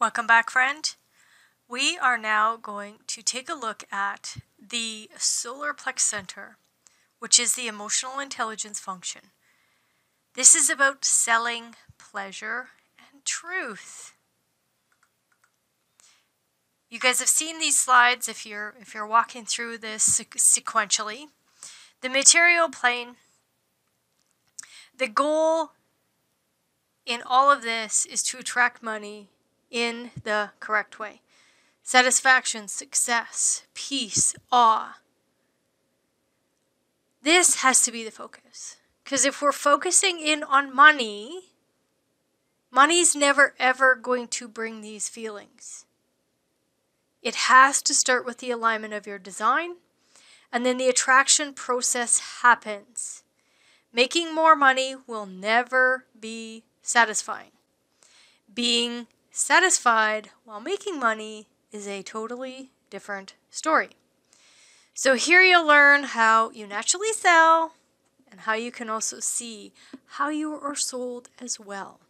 Welcome back, friend. We are now going to take a look at the Solar Plexus Center, which is the emotional intelligence function. This is about selling pleasure and truth. You guys have seen these slides if you're walking through this sequentially. The material plane, the goal in all of this is to attract money in the correct way. Satisfaction, success, peace, awe. This has to be the focus. Because if we're focusing in on money's never ever going to bring these feelings. It has to start with the alignment of your design, and then the attraction process happens. Making more money will never be satisfying. Being satisfied while making money is a totally different story. So here you'll learn how you naturally sell and how you can also see how you are sold as well.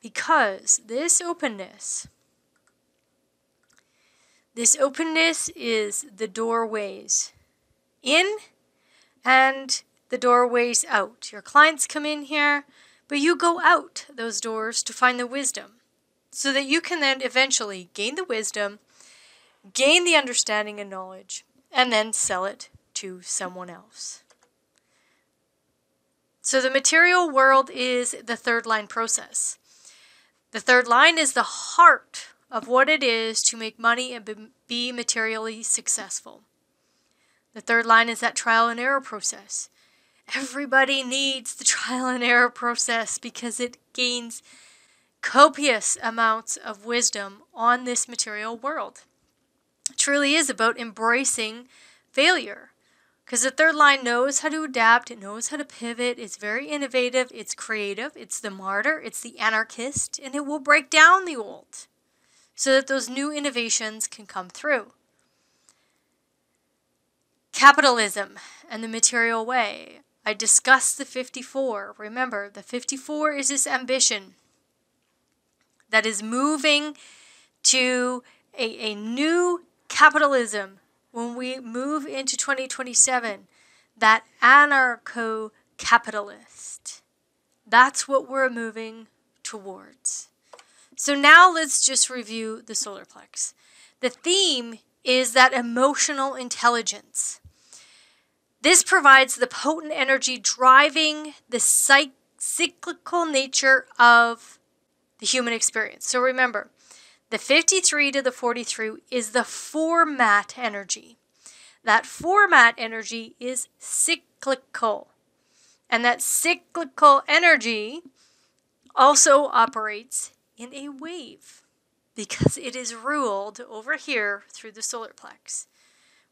Because this openness is the doorways in and the doorways out. Your clients come in here, but you go out those doors to find the wisdom so that you can then eventually gain the wisdom, gain the understanding and knowledge, and then sell it to someone else. So the material world is the third line process. The third line is the heart of what it is to make money and be materially successful. The third line is that trial and error process. Everybody needs the trial and error process because it gains copious amounts of wisdom on this material world. It truly is about embracing failure. Because the third line knows how to adapt, it knows how to pivot, it's very innovative, it's creative, it's the martyr, it's the anarchist, and it will break down the old so that those new innovations can come through. Capitalism and the material way. I discussed the 54. Remember, the 54 is this ambition that is moving to a new capitalism when we move into 2027, that anarcho-capitalist. That's what we're moving towards. So now let's just review the Solar Plex. The theme is that emotional intelligence. This provides the potent energy driving the cyclical nature of the human experience. So remember, the 53 to the 43 is the format energy. That format energy is cyclical. And that cyclical energy also operates in a wave because it is ruled over here through the Solar Plex.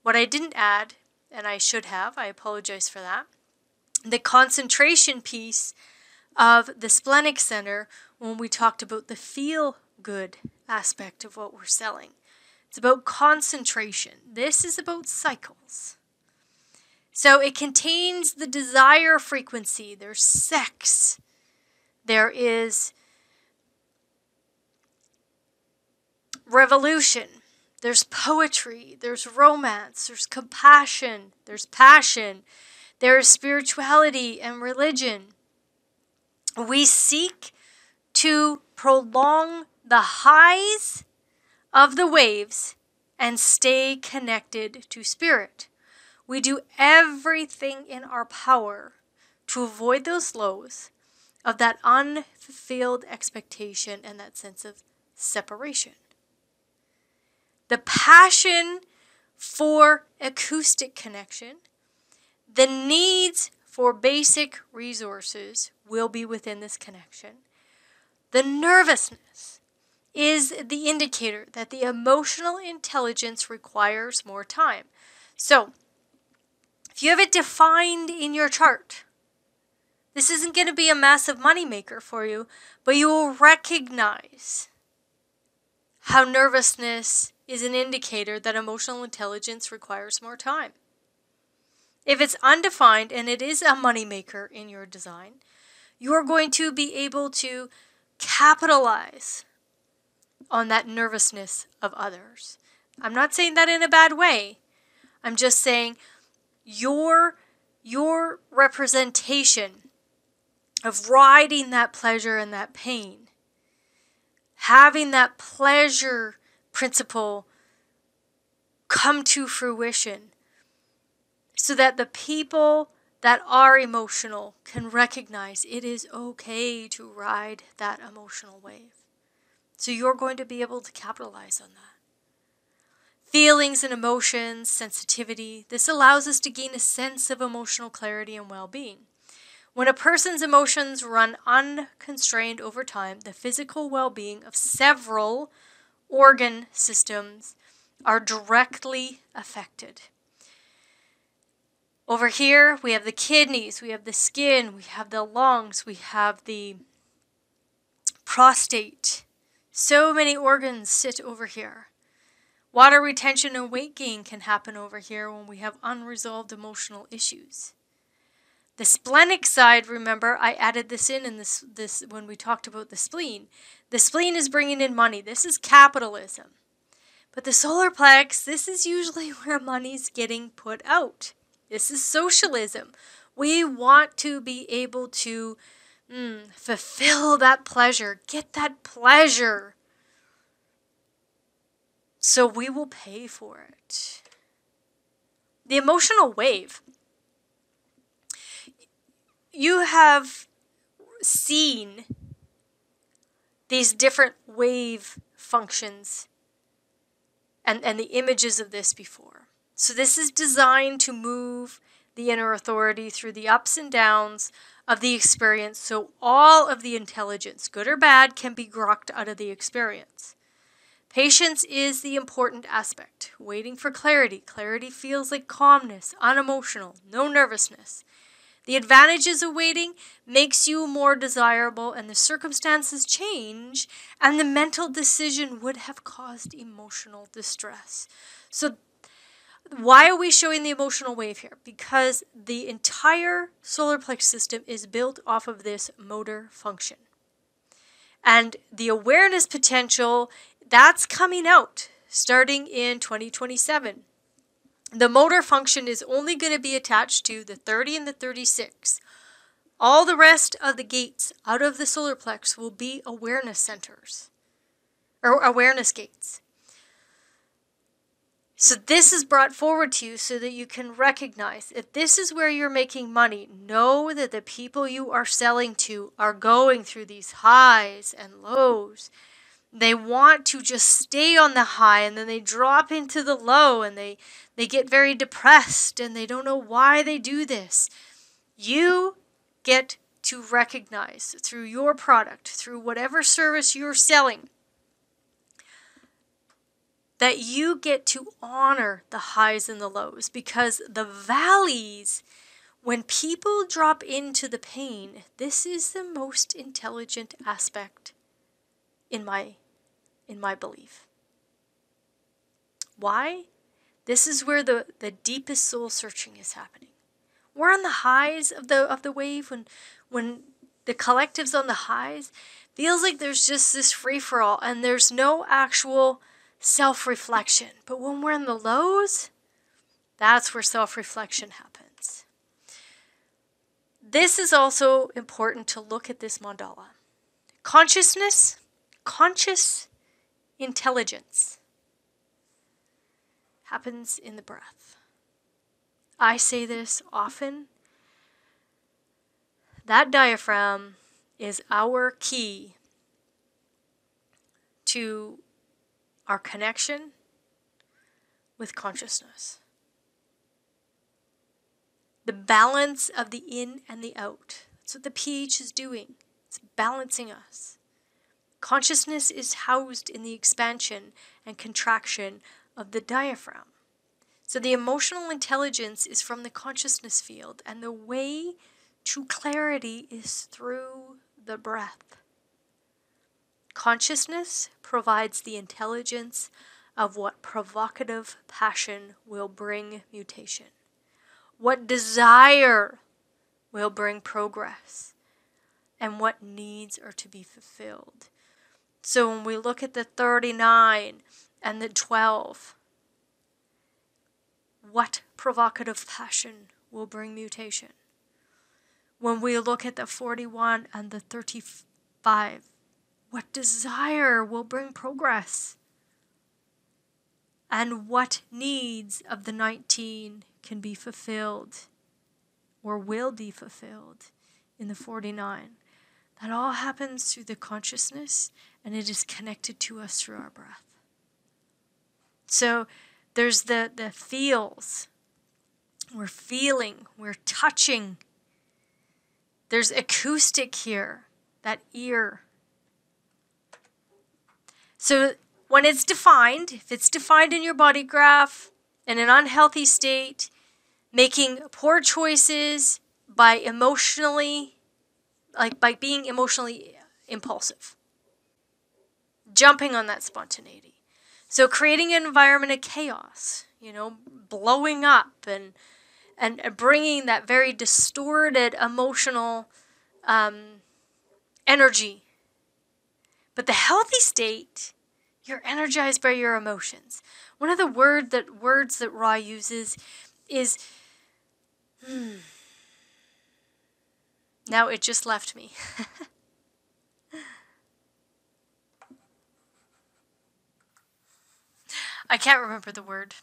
What I didn't add, and I should have, I apologize for that, the concentration piece of the splenic center when we talked about the feel-good aspect of what we're selling. It's about concentration. This is about cycles. So it contains the desire frequency. There's sex. There is revolution. There's poetry. There's romance. There's compassion. There's passion. There's spirituality and religion. We seek to prolong the highs of the waves and stay connected to spirit. We do everything in our power to avoid those lows of that unfulfilled expectation and that sense of separation. The passion for acoustic connection, the needs for basic resources will be within this connection. The nervousness is the indicator that the emotional intelligence requires more time. So, if you have it defined in your chart, this isn't going to be a massive moneymaker for you, but you will recognize how nervousness is an indicator that emotional intelligence requires more time. If it's undefined and it is a moneymaker in your design, you are going to be able to capitalize on that nervousness of others. I'm not saying that in a bad way. I'm just saying your representation of riding that pleasure and that pain, having that pleasure principle come to fruition so that the people that are emotional can recognize it is okay to ride that emotional wave. So you're going to be able to capitalize on that. Feelings and emotions, sensitivity, this allows us to gain a sense of emotional clarity and well-being. When a person's emotions run unconstrained over time, the physical well-being of several organ systems are directly affected. Over here, we have the kidneys, we have the skin, we have the lungs, we have the prostate. So many organs sit over here. Water retention and weight gain can happen over here when we have unresolved emotional issues. The splenic side, remember, I added this in this when we talked about the spleen. The spleen is bringing in money. This is capitalism. But the solar plex, this is usually where money's getting put out. This is socialism. We want to be able to fulfill that pleasure, get that pleasure. So we will pay for it. The emotional wave. You have seen these different wave functions and the images of this before. So this is designed to move the inner authority through the ups and downs of the experience, so all of the intelligence, good or bad, can be grokked out of the experience. Patience is the important aspect. Waiting for clarity. Clarity feels like calmness, unemotional, no nervousness. The advantages of waiting makes you more desirable, and the circumstances change, and the mental decision would have caused emotional distress. So why are we showing the emotional wave here? Because the entire solar plexus system is built off of this motor function. And the awareness potential, that's coming out starting in 2027. The motor function is only going to be attached to the 30 and the 36. All the rest of the gates out of the solar plex will be awareness centers, or awareness gates. So this is brought forward to you so that you can recognize if this is where you're making money, know that the people you are selling to are going through these highs and lows. They want to just stay on the high, and then they drop into the low, and they get very depressed, and they don't know why they do this. You get to recognize through your product, through whatever service you're selling, that you get to honor the highs and the lows, because the valleys, when people drop into the pain, this is the most intelligent aspect in my belief. Why? This is where the deepest soul searching is happening. We're on the highs of the wave, when the collective's on the highs, feels like there's just this free-for-all and there's no actual self-reflection. But when we're in the lows, that's where self-reflection happens. This is also important to look at this mandala. Consciousness, conscious intelligence happens in the breath. I say this often. That diaphragm is our key to our connection with consciousness. The balance of the in and the out. That's what the pH is doing. It's balancing us. Consciousness is housed in the expansion and contraction of the diaphragm. So the emotional intelligence is from the consciousness field, and the way to clarity is through the breath. Consciousness provides the intelligence of what provocative passion will bring mutation, what desire will bring progress, and what needs are to be fulfilled. So when we look at the 39 and the 12, what provocative passion will bring mutation? When we look at the 41 and the 35, what desire will bring progress? And what needs of the 19 can be fulfilled or will be fulfilled in the 49? That all happens through the consciousness, and it is connected to us through our breath. So there's the feels. We're feeling, we're touching. There's acoustic here, that ear. So when it's defined, if it's defined in your body graph in an unhealthy state, making poor choices by being emotionally impulsive, jumping on that spontaneity. So creating an environment of chaos, blowing up and bringing that very distorted emotional energy. But the healthy state, you're energized by your emotions. One of the words that Ra uses is, now it just left me. I can't remember the word.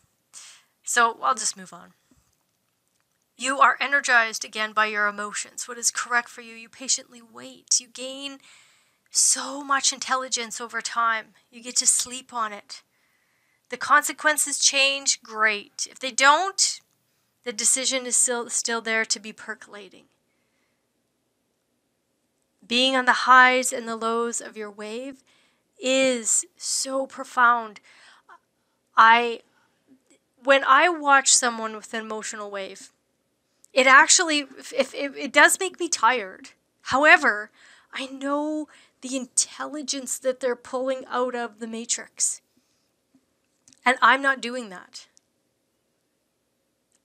So I'll just move on. You are energized again by your emotions. What is correct for you, you patiently wait. You gain so much intelligence over time. You get to sleep on it. The consequences change, great. If they don't, the decision is still there to be percolating. Being on the highs and the lows of your wave is so profound. When I watch someone with an emotional wave, it actually, it does make me tired. However, I know the intelligence that they're pulling out of the matrix. And I'm not doing that.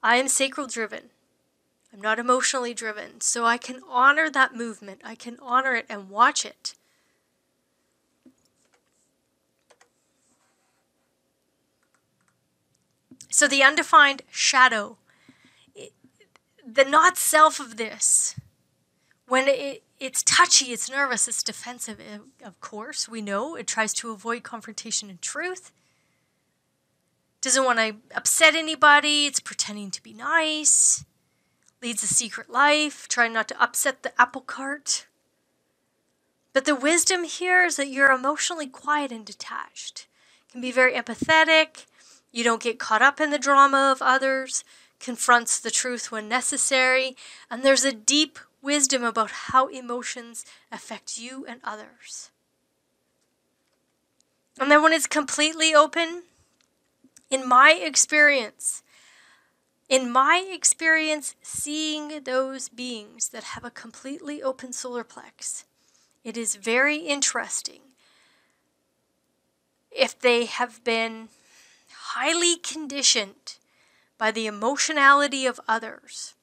I am sacral driven. I'm not emotionally driven. So I can honor that movement. I can honor it and watch it. So the undefined shadow, the not self of this, when it's touchy, it's nervous, it's defensive, of course, we know. It tries to avoid confrontation and truth. Doesn't want to upset anybody. It's pretending to be nice. Leads a secret life, trying not to upset the apple cart. But the wisdom here is that you're emotionally quiet and detached. Can be very empathetic. You don't get caught up in the drama of others. Confronts the truth when necessary. And there's a deep wisdom about how emotions affect you and others. And then when it's completely open, in my experience, seeing those beings that have a completely open solar plex, it is very interesting. If they have been highly conditioned by the emotionality of others,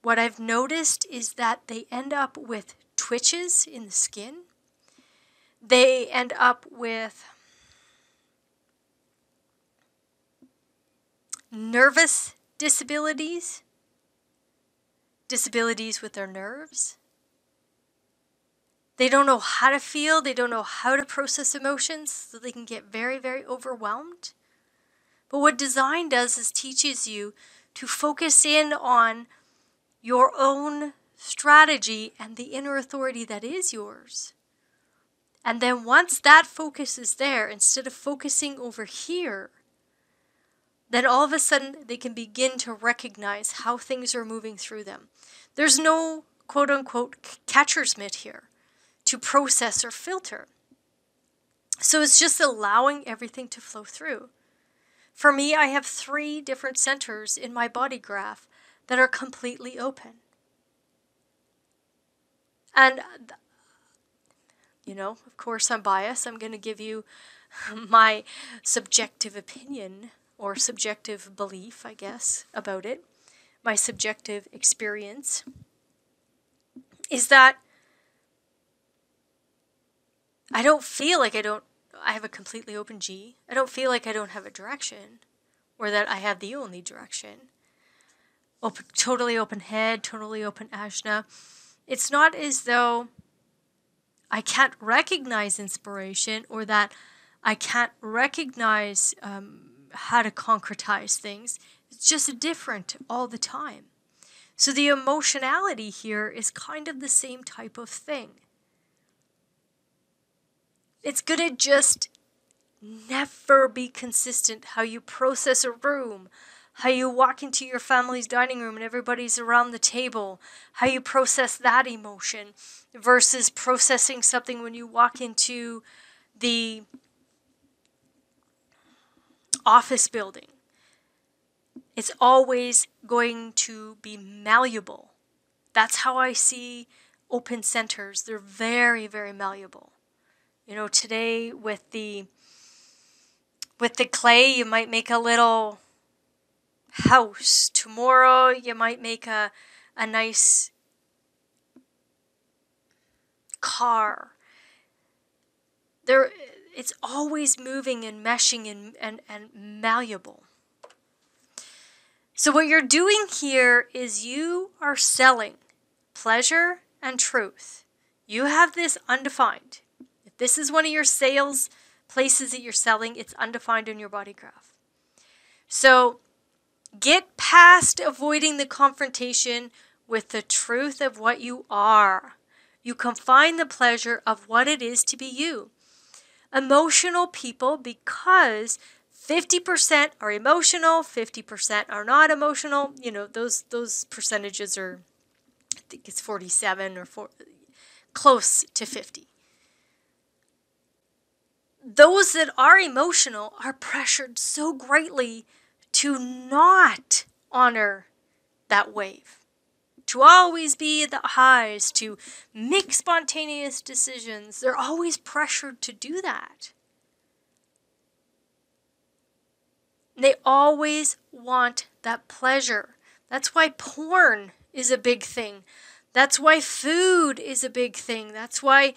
what I've noticed is that they end up with twitches in the skin. They end up with nervous disabilities with their nerves. They don't know how to feel. They don't know how to process emotions, so they can get very, very overwhelmed. But what design does is teaches you to focus in on your own strategy and the inner authority that is yours. And then once that focus is there, instead of focusing over here, then all of a sudden they can begin to recognize how things are moving through them. There's no quote-unquote catcher's mitt here to process or filter. So it's just allowing everything to flow through. For me, I have 3 different centers in my body graph that are completely open. And, of course I'm biased. I'm going to give you my subjective opinion or subjective belief, I guess, about it. My subjective experience is that I don't feel like I have a completely open G. I don't feel like I don't have a direction, or that I have the only direction. Totally open head, totally open Ajna. It's not as though I can't recognize inspiration, or that I can't recognize how to concretize things. It's just different all the time. So the emotionality here is kind of the same type of thing. It's going to just never be consistent how you process a room, how you walk into your family's dining room and everybody's around the table, how you process that emotion versus processing something when you walk into the office building. It's always going to be malleable. That's how I see open centers. They're very, very malleable. You know, today with the clay, you might make a little house. Tomorrow, you might make a nice car. It's always moving and meshing and malleable. So what you're doing here is you are selling pleasure and truth. You have this undefined. If this is one of your sales places that you're selling, it's undefined in your body graph. So get past avoiding the confrontation with the truth of what you are. You can find the pleasure of what it is to be you. Emotional people, because 50% are emotional, 50% are not emotional. You know, those percentages are, I think it's 47 or close to 50. Those that are emotional are pressured so greatly to not honor that wave, to always be at the highs, to make spontaneous decisions. They're always pressured to do that. They always want that pleasure. That's why porn is a big thing. That's why food is a big thing. That's why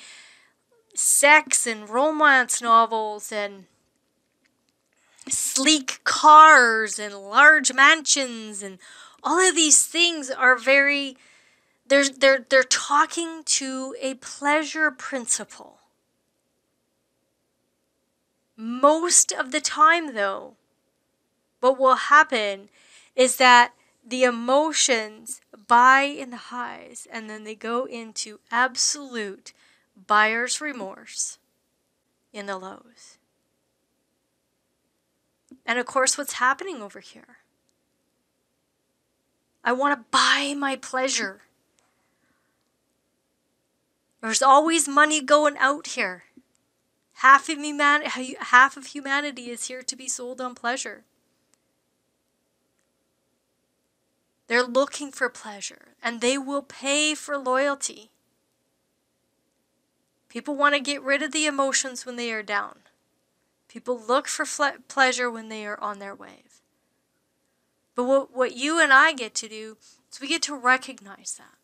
sex and romance novels and sleek cars and large mansions and all of these things are very, they're talking to a pleasure principle. Most of the time though, what will happen is that the emotions buy in the highs and then they go into absolute buyer's remorse in the lows. And of course, what's happening over here? I want to buy my pleasure. There's always money going out here. Half of humanity is here to be sold on pleasure. They're looking for pleasure, and they will pay for loyalty. People want to get rid of the emotions when they are down. People look for pleasure when they are on their wave. But what you and I get to do is we get to recognize that.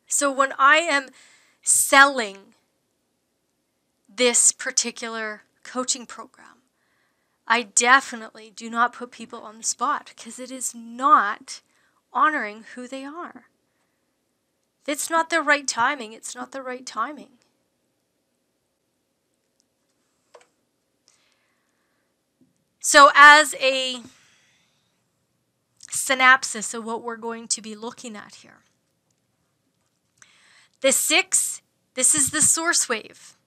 So when I am selling this particular coaching program, I definitely do not put people on the spot because it is not honoring who they are. If it's not the right timing, it's not the right timing. So as a synopsis of what we're going to be looking at here. The 6, this is the source wave.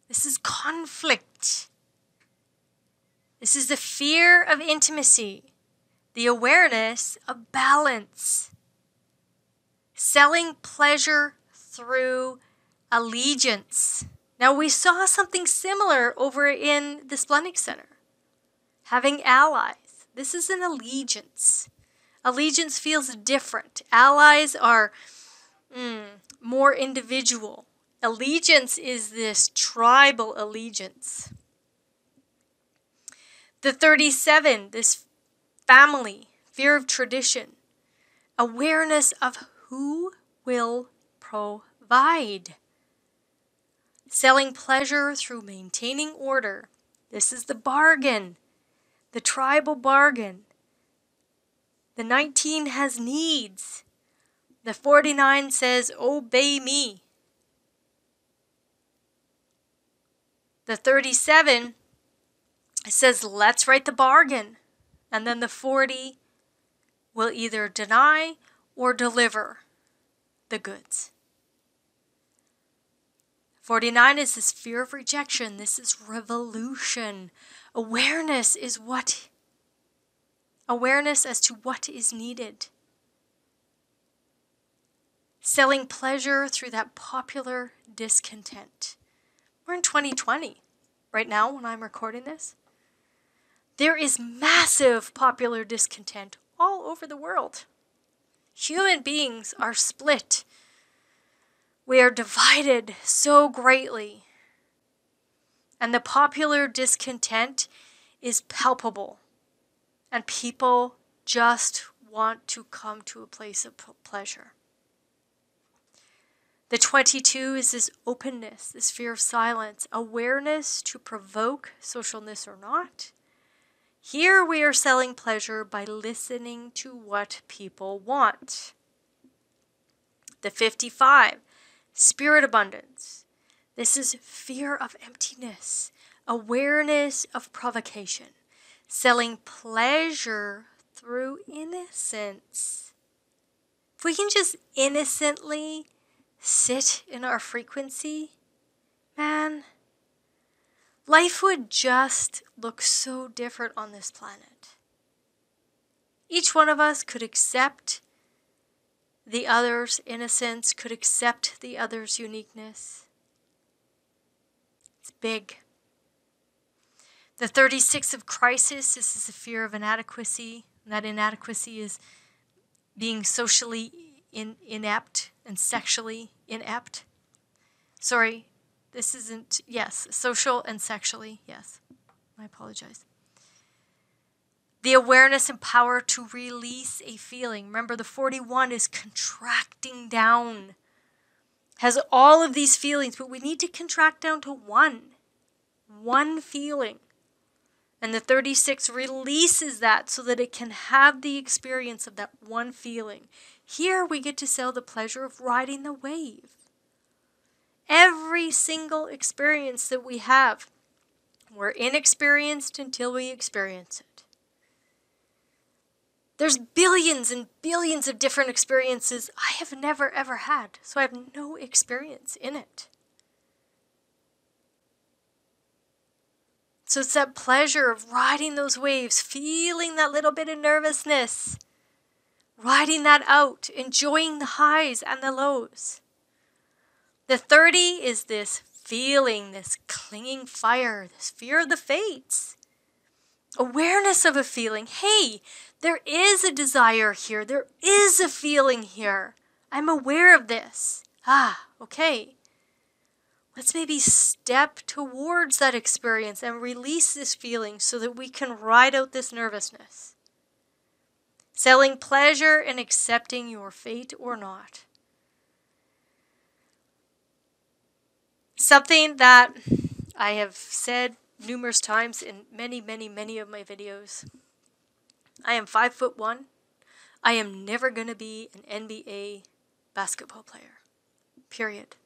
This is conflict. This is the fear of intimacy, the awareness of balance, selling pleasure through allegiance. Now we saw something similar over in the Splenic Center, having allies. This is an allegiance. Allegiance feels different. Allies are more individual. Allegiance is this tribal allegiance. The 37, this family, fear of tradition, awareness of who will provide. Selling pleasure through maintaining order. This is the bargain, the tribal bargain. The 19 has needs. The 49 says, obey me. The 37 says, let's write the bargain. And then the 40 will either deny or deliver the goods. 49 is this fear of rejection. This is revolution. Awareness as to what is needed. Selling pleasure through that popular discontent. We're in 2020 right now when I'm recording this. There is massive popular discontent all over the world. Human beings are split. We are divided so greatly. And the popular discontent is palpable. And people just want to come to a place of pleasure. The 22 is this openness, this fear of silence, awareness to provoke socialness or not. Here we are selling pleasure by listening to what people want. The 55, spirit abundance. This is fear of emptiness, awareness of provocation, selling pleasure through innocence. If we can just innocently sit in our frequency, man, life would just look so different on this planet. Each one of us could accept the other's innocence, could accept the other's uniqueness. It's big. The 36 of crisis, this is a fear of inadequacy. That inadequacy is being socially inept and sexually inept. Sorry, this isn't, yes, social and sexually, yes. I apologize. The awareness and power to release a feeling. Remember, the 41 is contracting down. Has all of these feelings, but we need to contract down to one feeling. And the 36 releases that so that it can have the experience of that one feeling. Here we get to sell the pleasure of riding the wave. Every single experience that we have, we're inexperienced until we experience it. There's billions and billions of different experiences I have never ever had, so I have no experience in it. So it's that pleasure of riding those waves, feeling that little bit of nervousness, riding that out, enjoying the highs and the lows. The 30 is this feeling, this clinging fire, this fear of the fates. Awareness of a feeling. Hey, there is a desire here. There is a feeling here. I'm aware of this. Okay. Let's maybe step towards that experience and release this feeling so that we can ride out this nervousness. Selling pleasure and accepting your fate or not. Something that I have said numerous times in many of my videos. I am 5'1". I am never going to be an NBA basketball player. Period.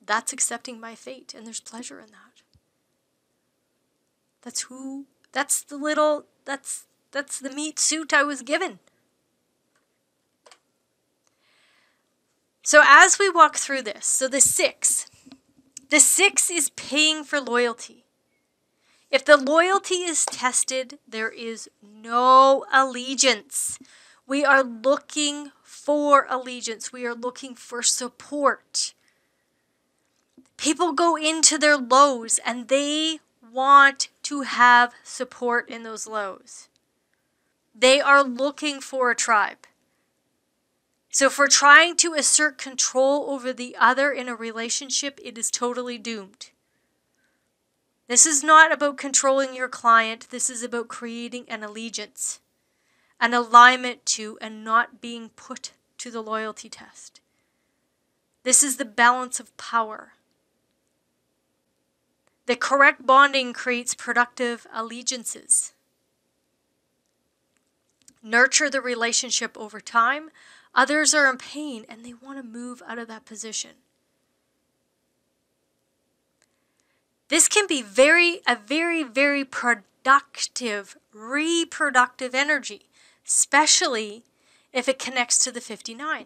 That's accepting my fate, and there's pleasure in that. That's the meat suit I was given. So as we walk through this, so the 6 is paying for loyalty. If the loyalty is tested, there is no allegiance. We are looking for allegiance. We are looking for support. People go into their lows and they want to have support in those lows. They are looking for a tribe. So if we're trying to assert control over the other in a relationship, it is totally doomed. This is not about controlling your client. This is about creating an allegiance, an alignment to, and not being put to the loyalty test. This is the balance of power. The correct bonding creates productive allegiances. Nurture the relationship over time. Others are in pain and they want to move out of that position. This can be a very productive, reproductive energy, especially if it connects to the 59.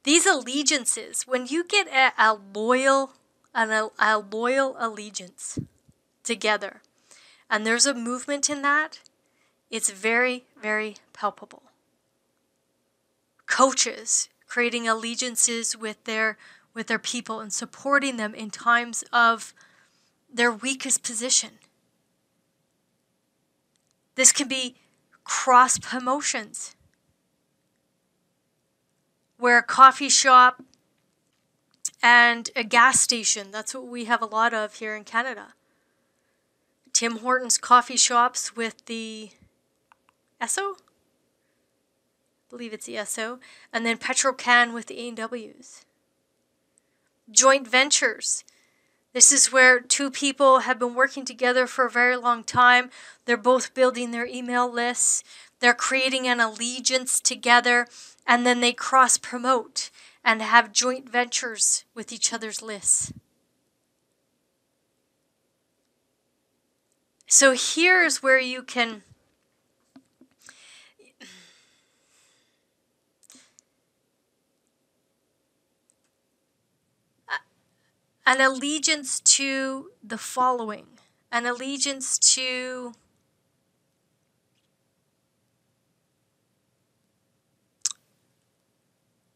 These allegiances, when you get a loyal allegiance together, and there's a movement in that, it's very, very palpable. Coaches creating allegiances with their people and supporting them in times of their weakest position. This can be cross promotions, where a coffee shop and a gas station, that's what we have a lot of here in Canada. Tim Hortons coffee shops with the Esso? I believe it's the Esso. And then Petrocan with the A&Ws. Joint ventures. This is where two people have been working together for a very long time. They're both building their email lists. They're creating an allegiance together. And then they cross-promote and have joint ventures with each other's lists. So here's where you can an allegiance to the following, an allegiance to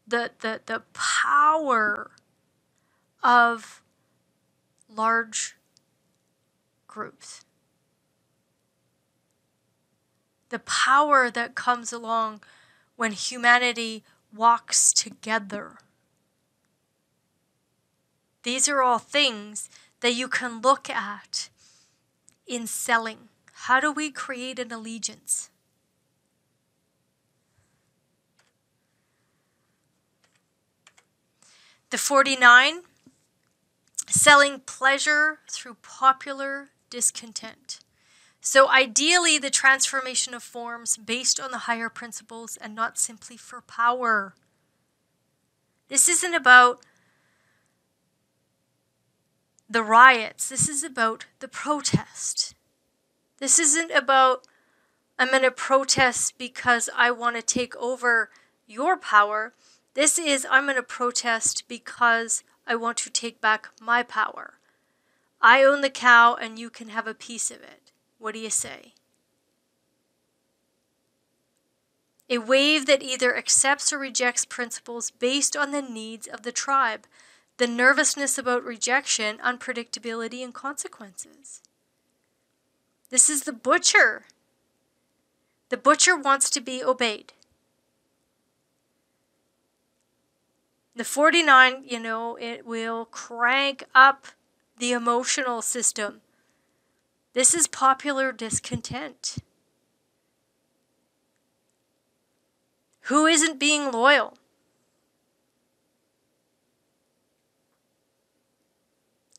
the power of large groups. The power that comes along when humanity walks together. These are all things that you can look at in selling. How do we create an allegiance? The 49, selling pleasure through popular discontent. So ideally, the transformation of forms based on the higher principles and not simply for power. This isn't about the riots. This is about the protest. This isn't about, I'm going to protest because I want to take over your power. This is, I'm going to protest because I want to take back my power. I own the cow and you can have a piece of it. What do you say? A wave that either accepts or rejects principles based on the needs of the tribe, the nervousness about rejection, unpredictability, and consequences. This is the butcher. The butcher wants to be obeyed. The 49, it will crank up the emotional system. This is popular discontent. Who isn't being loyal?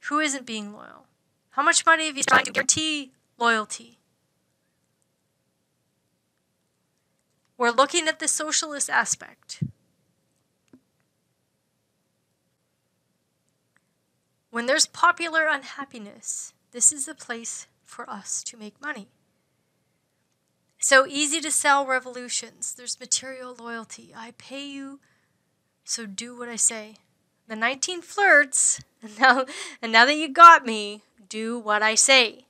Who isn't being loyal? How much money have you spent to guarantee loyalty? We're looking at the socialist aspect. When there's popular unhappiness, this is a place for us to make money. So easy to sell revolutions. There's material loyalty. I pay you, so do what I say. The 19 flirts, and now that you got me, do what I say.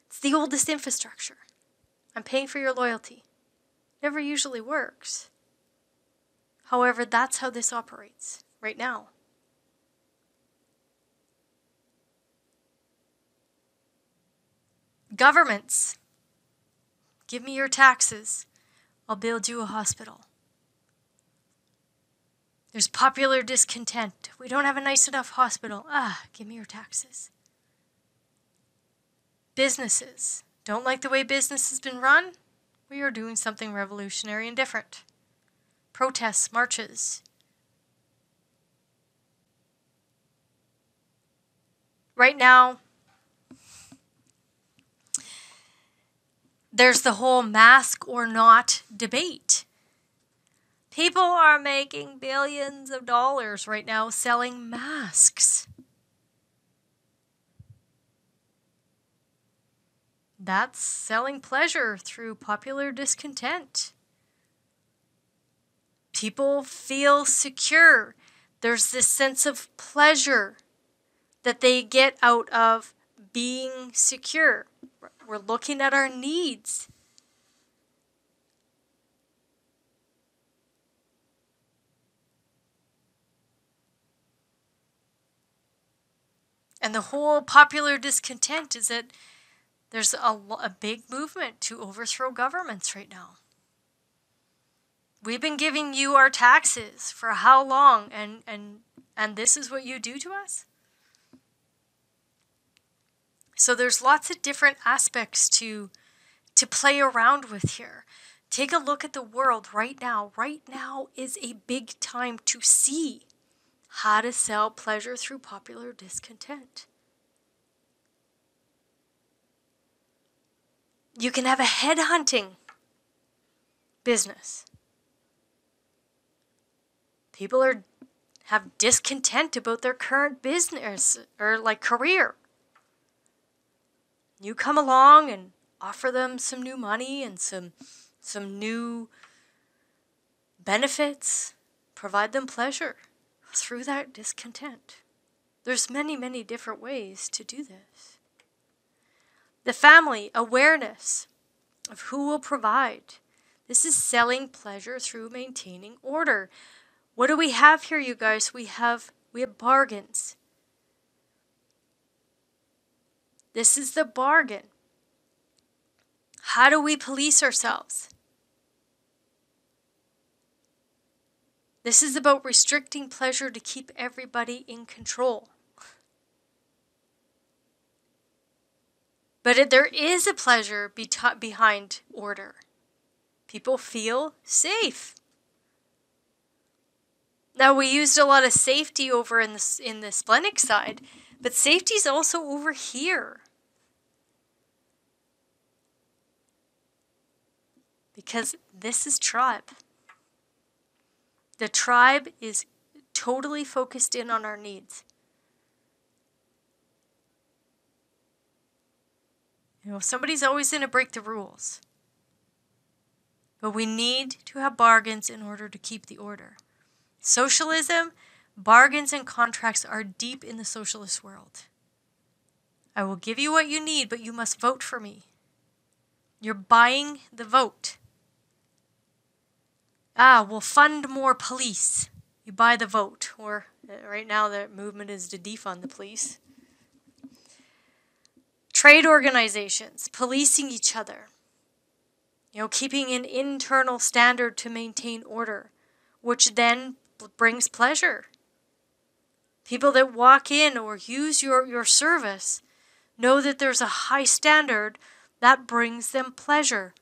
It's the oldest infrastructure. I'm paying for your loyalty. Never usually works. However, that's how this operates right now. Governments, give me your taxes. I'll build you a hospital. There's popular discontent. We don't have a nice enough hospital. Give me your taxes. Businesses, don't like the way business has been run? We are doing something revolutionary and different. Protests, marches. Right now, there's the whole mask or not debate. People are making billions of dollars right now selling masks. That's selling pleasure through popular discontent. People feel secure. There's this sense of pleasure that they get out of being secure. We're looking at our needs. And the whole popular discontent is that there's a big movement to overthrow governments right now. We've been giving you our taxes for how long, and this is what you do to us? So there's lots of different aspects to play around with here. Take a look at the world right now. Right now is a big time to see how to sell pleasure through popular discontent. You can have a headhunting business. People have discontent about their current business or like career. You come along and offer them some new money and some new benefits, provide them pleasure through that discontent. There's many, many different ways to do this. The family awareness of who will provide. This is selling pleasure through maintaining order. What do we have here, you guys? We have bargains. This is the bargain. How do we police ourselves? This is about restricting pleasure to keep everybody in control. But there is a pleasure behind order. People feel safe. Now, we used a lot of safety over in the splenic side, but safety is also over here. Because this is tribe. The tribe is totally focused in on our needs. You know, somebody's always going to break the rules. But we need to have bargains in order to keep the order. Socialism, bargains and contracts are deep in the socialist world. I will give you what you need, but you must vote for me. You're buying the vote. We'll fund more police. You buy the vote. Or right now the movement is to defund the police. Trade organizations, policing each other. You know, keeping an internal standard to maintain order, which then brings pleasure. People that walk in or use your service know that there's a high standard that brings them pleasure.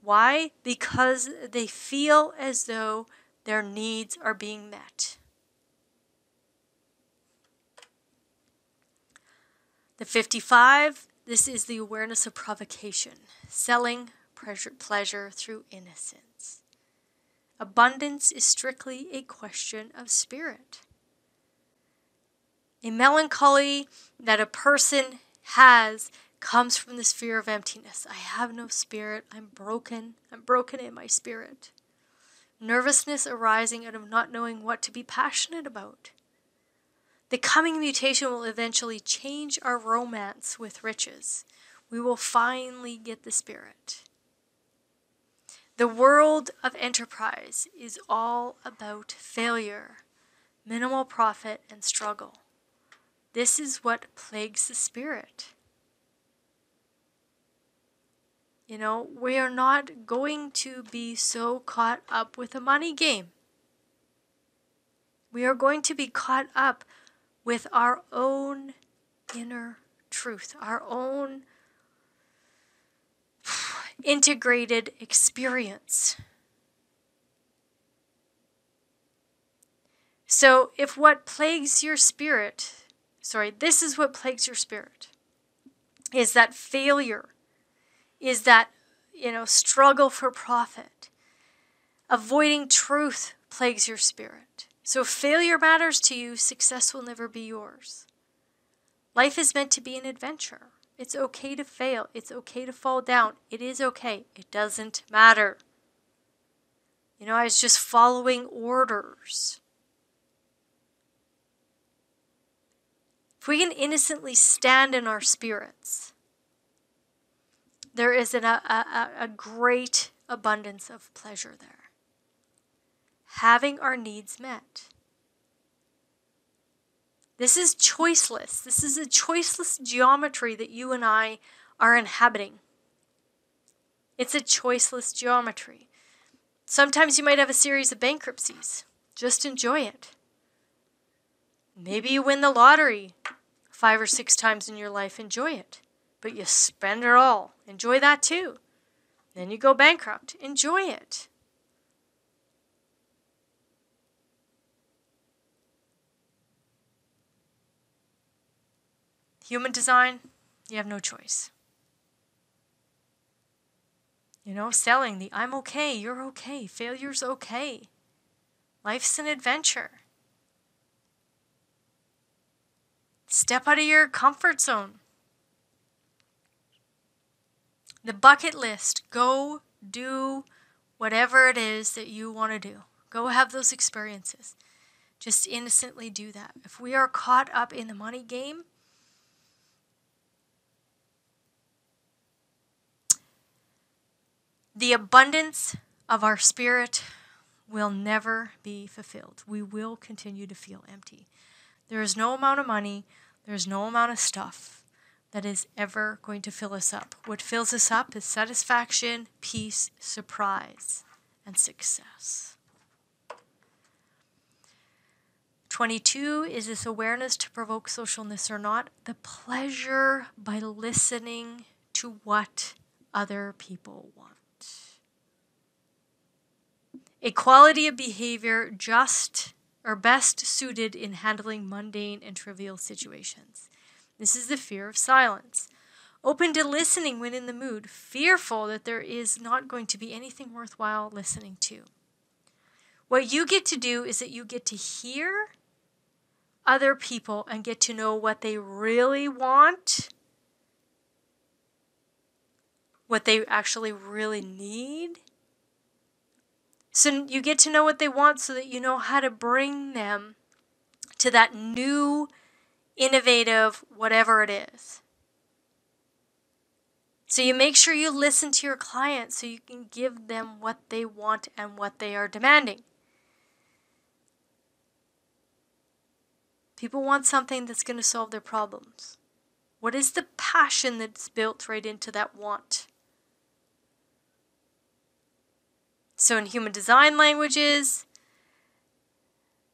Why? Because they feel as though their needs are being met. The 55, this is the awareness of provocation, selling pleasure through innocence. Abundance is strictly a question of spirit. A melancholy that a person has comes from this fear of emptiness. I have no spirit. I'm broken. I'm broken in my spirit. Nervousness arising out of not knowing what to be passionate about. The coming mutation will eventually change our romance with riches. We will finally get the spirit. The world of enterprise is all about failure, minimal profit, and struggle. This is what plagues the spirit. You know, we are not going to be so caught up with a money game. We are going to be caught up with our own inner truth, our own integrated experience. So if what plagues your spirit, This is what plagues your spirit. Is that failure. Is that, struggle for profit. Avoiding truth plagues your spirit. So if failure matters to you, success will never be yours. Life is meant to be an adventure. It's okay to fail. It's okay to fall down. It is okay. It doesn't matter. I was just following orders. If we can innocently stand in our spirits, there is a great abundance of pleasure there. Having our needs met. This is choiceless. This is a choiceless geometry that you and I are inhabiting. It's a choiceless geometry. Sometimes you might have a series of bankruptcies. Just enjoy it. Maybe you win the lottery 5 or 6 times in your life. Enjoy it. But you spend it all. Enjoy that too. Then you go bankrupt. Enjoy it. Human design, you have no choice. Selling the I'm okay, you're okay, failure's okay. Life's an adventure. Step out of your comfort zone. The bucket list, go do whatever it is that you want to do. Go have those experiences. Just innocently do that. If we are caught up in the money game, the abundance of our spirit will never be fulfilled. We will continue to feel empty. There is no amount of money, there is no amount of stuff that is ever going to fill us up. What fills us up is satisfaction, peace, surprise, and success. 22 is this awareness to provoke socialness or not, the pleasure by listening to what other people want. A quality of behavior just or best suited in handling mundane and trivial situations. This is the fear of silence. Open to listening when in the mood, fearful that there is not going to be anything worthwhile listening to. What you get to do is that you get to hear other people and get to know what they really want, what they actually really need. So you get to know what they want so that you know how to bring them to that new, innovative, whatever it is. So you make sure you listen to your clients so you can give them what they want and what they are demanding. People want something that's going to solve their problems. What is the passion that's built right into that want? So in human design languages,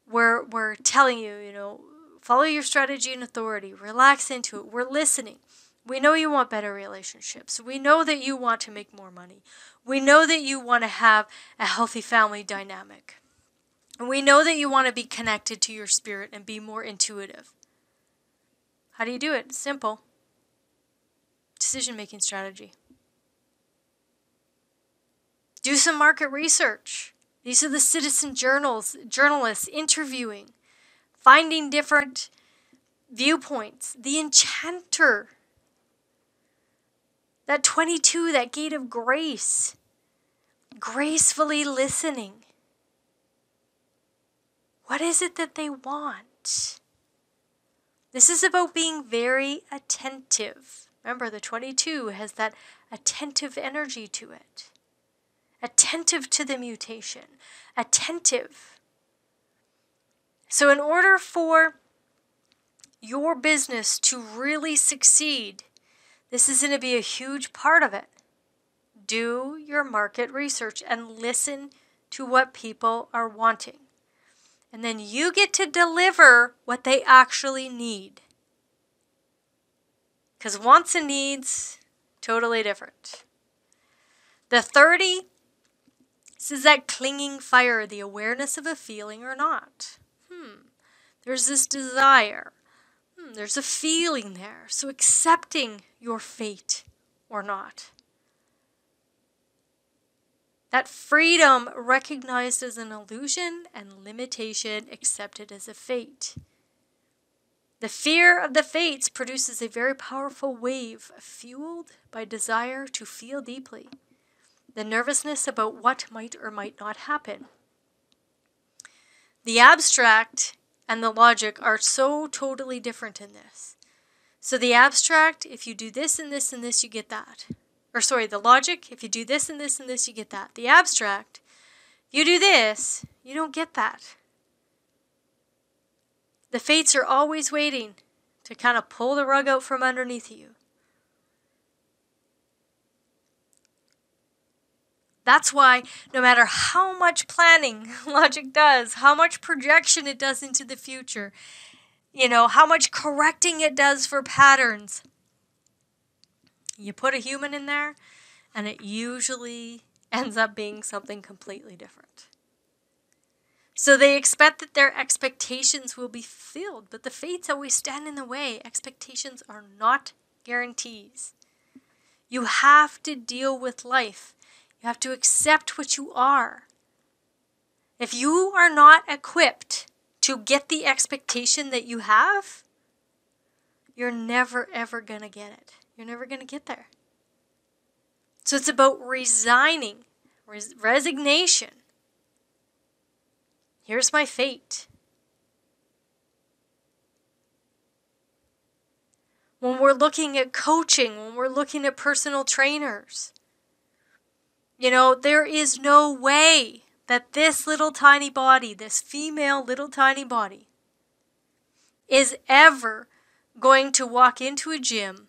we're telling you, follow your strategy and authority. Relax into it. We're listening. We know you want better relationships. We know that you want to make more money. We know that you want to have a healthy family dynamic. And we know that you want to be connected to your spirit and be more intuitive. How do you do it? Simple. Decision-making strategy. Do some market research. These are the citizen journalists interviewing, finding different viewpoints. The enchanter. That 22, that gate of grace. Gracefully listening. What is it that they want? This is about being very attentive. Remember, the 22 has that attentive energy to it. Attentive to the mutation. Attentive. So in order for your business to really succeed, this is going to be a huge part of it. Do your market research and listen to what people are wanting. And then you get to deliver what they actually need. Because wants and needs, totally different. The 30, this is that clinging fire, the awareness of a feeling or not. There's this desire. There's a feeling there. So accepting your fate or not. That freedom recognized as an illusion and limitation accepted as a fate. The fear of the fates produces a very powerful wave fueled by desire to feel deeply. The nervousness about what might or might not happen. The abstract and the logic are so totally different in this. So the abstract, if you do this and this and this, you get that. Or sorry, the logic, if you do this and this and this, you get that. The abstract, if you do this, you don't get that. The fates are always waiting to kind of pull the rug out from underneath you. That's why no matter how much planning logic does, how much projection it does into the future, how much correcting it does for patterns, you put a human in there and it usually ends up being something completely different. So they expect that their expectations will be fulfilled, but the fates always stand in the way. Expectations are not guarantees. You have to deal with life. You have to accept what you are. If you are not equipped to get the expectation that you have, you're never ever going to get it. You're never going to get there. So it's about resigning, resignation. Here's my fate. When we're looking at coaching, when we're looking at personal trainers, there is no way that this little tiny body, this female little tiny body, is ever going to walk into a gym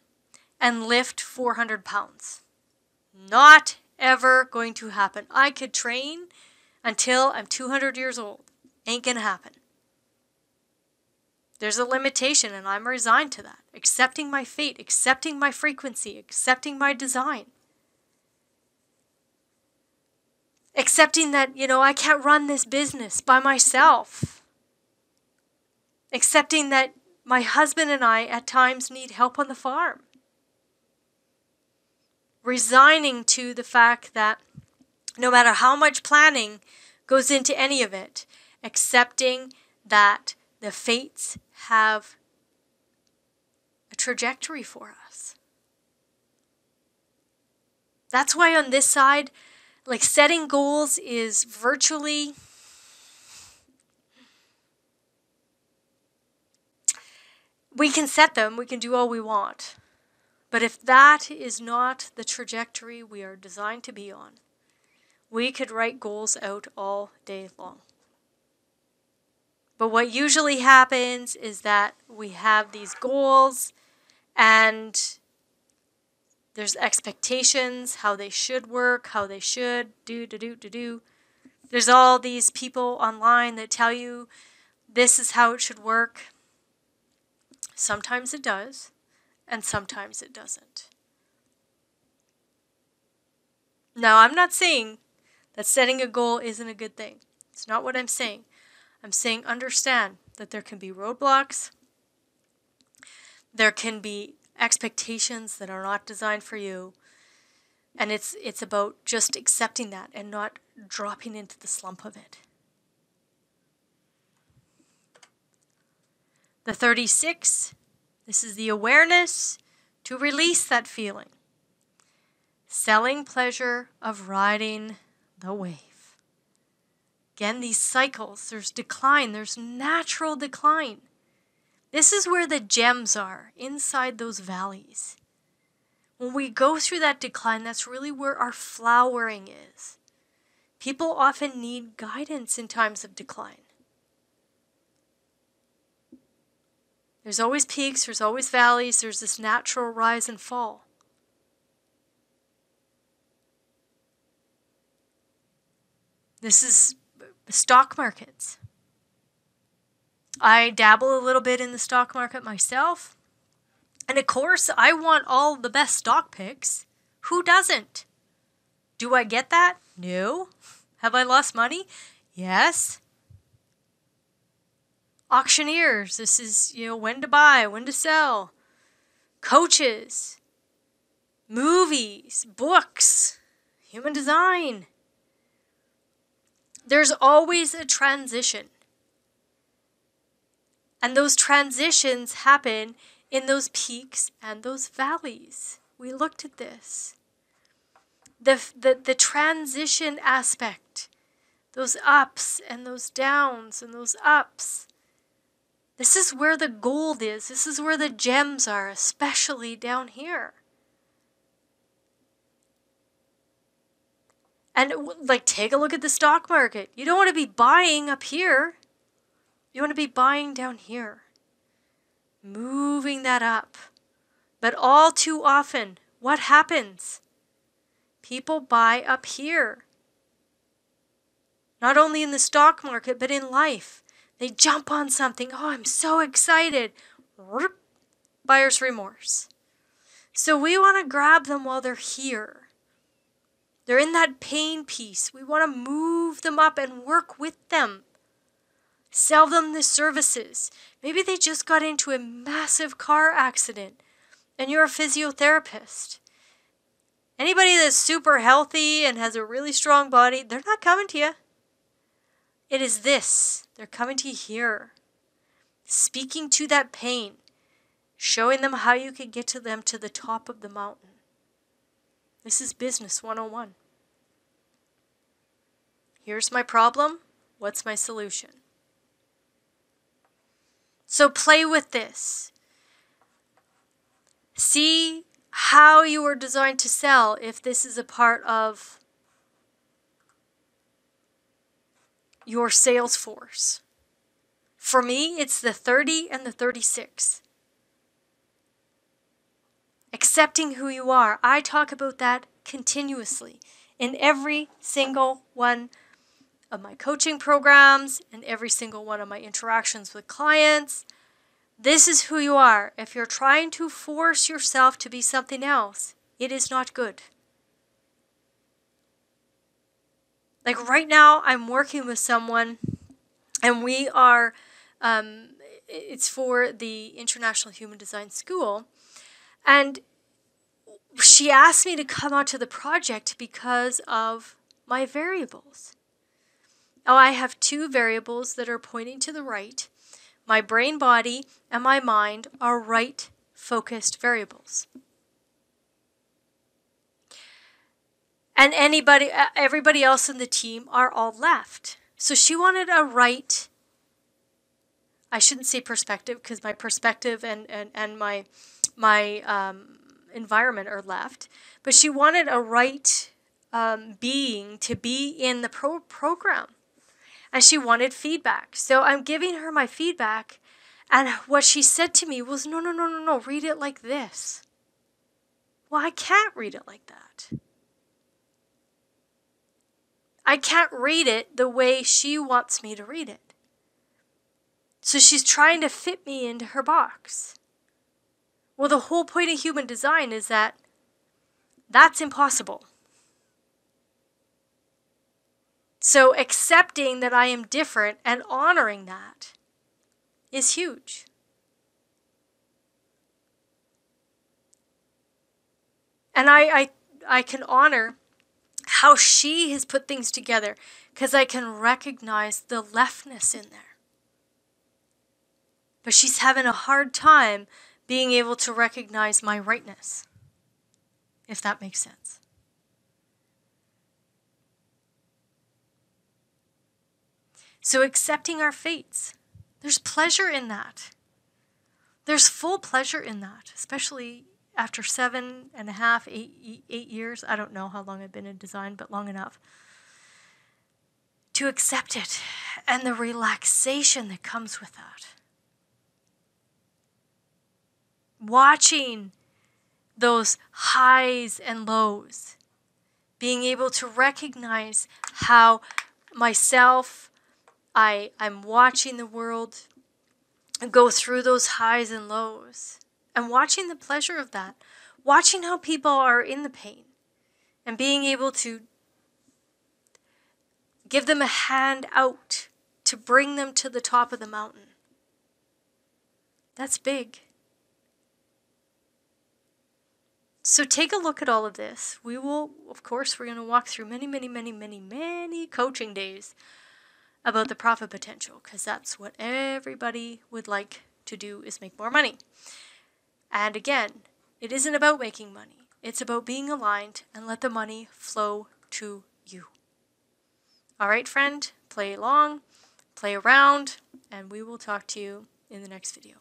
and lift 400 pounds. Not ever going to happen. I could train until I'm 200 years old. Ain't gonna happen. There's a limitation and I'm resigned to that. Accepting my fate, accepting my frequency, accepting my design. Accepting that, I can't run this business by myself. Accepting that my husband and I at times need help on the farm. Resigning to the fact that no matter how much planning goes into any of it, accepting that the fates have a trajectory for us. That's why on this side, setting goals is virtually we can set them, we can do all we want. But if that is not the trajectory we are designed to be on, we could write goals out all day long. But what usually happens is that we have these goals and there's expectations, how they should work, how they should do. There's all these people online that tell you this is how it should work. Sometimes it does, and sometimes it doesn't. Now, I'm not saying that setting a goal isn't a good thing. It's not what I'm saying. I'm saying understand that there can be roadblocks. There can be expectations that are not designed for you. And it's about just accepting that and not dropping into the slump of it. The 36, this is the awareness to release that feeling. Selling pleasure of riding the wave. Again, these cycles, there's decline, there's natural decline. This is where the gems are, inside those valleys. When we go through that decline, that's really where our flowering is. People often need guidance in times of decline. There's always peaks, there's always valleys, there's this natural rise and fall. This is the stock markets. I dabble a little bit in the stock market myself. And of course, I want all the best stock picks. Who doesn't? Do I get that? No. Have I lost money? Yes. Auctioneers, this is, when to buy, when to sell. Coaches, movies, books, human design. There's always a transition. And those transitions happen in those peaks and those valleys. We looked at this. The transition aspect, those ups and those downs and those ups. This is where the gold is. This is where the gems are, especially down here. And take a look at the stock market. You don't want to be buying up here. You want to be buying down here. Moving that up. But all too often, what happens? People buy up here. Not only in the stock market, but in life. They jump on something. Oh, I'm so excited. Buyer's remorse. So we want to grab them while they're here. They're in that pain piece. We want to move them up and work with them. Sell them the services. Maybe they just got into a massive car accident and you're a physiotherapist. Anybody that's super healthy and has a really strong body, they're not coming to you. It is this. They're coming to you here. Speaking to that pain. Showing them how you can get to them to the top of the mountain. This is business 101. Here's my problem. What's my solution? So play with this. See how you are designed to sell if this is a part of your sales force. For me, it's the 30 and the 36. Accepting who you are. I talk about that continuously in every single one of my coaching programs and every single one of my interactions with clients. This is who you are. If you're trying to force yourself to be something else, it is not good. Like right now, I'm working with someone and we are, it's for the International Human Design School. And she asked me to come out to the project because of my variables. Now I have 2 variables that are pointing to the right. My brain, body, and my mind are right-focused variables. And everybody else in the team are all left. So she wanted a right, I shouldn't say perspective, because my perspective and my environment are left. But she wanted a right being to be in the program. And she wanted feedback. So I'm giving her my feedback. And what she said to me was, no, read it like this. Well, I can't read it like that. I can't read it the way she wants me to read it. So she's trying to fit me into her box. Well, the whole point of human design is that that's impossible. So accepting that I am different and honoring that is huge. And I can honor how she has put things together because I can recognize the leftness in there. But she's having a hard time being able to recognize my rightness, if that makes sense. So accepting our fates, there's pleasure in that. There's full pleasure in that, especially after 7.5, 8 years. I don't know how long I've been in design, but long enough. To accept it and the relaxation that comes with that. Watching those highs and lows. Being able to recognize how myself, I'm watching the world go through those highs and lows. And watching the pleasure of that. Watching how people are in the pain. And being able to give them a hand out to bring them to the top of the mountain. That's big. So take a look at all of this. We will, of course, we're going to walk through many coaching days about the profit potential, because that's what everybody would like to do, is make more money. And again, it isn't about making money. It's about being aligned and let the money flow to you. All right, friend, play along, play around, and we will talk to you in the next video.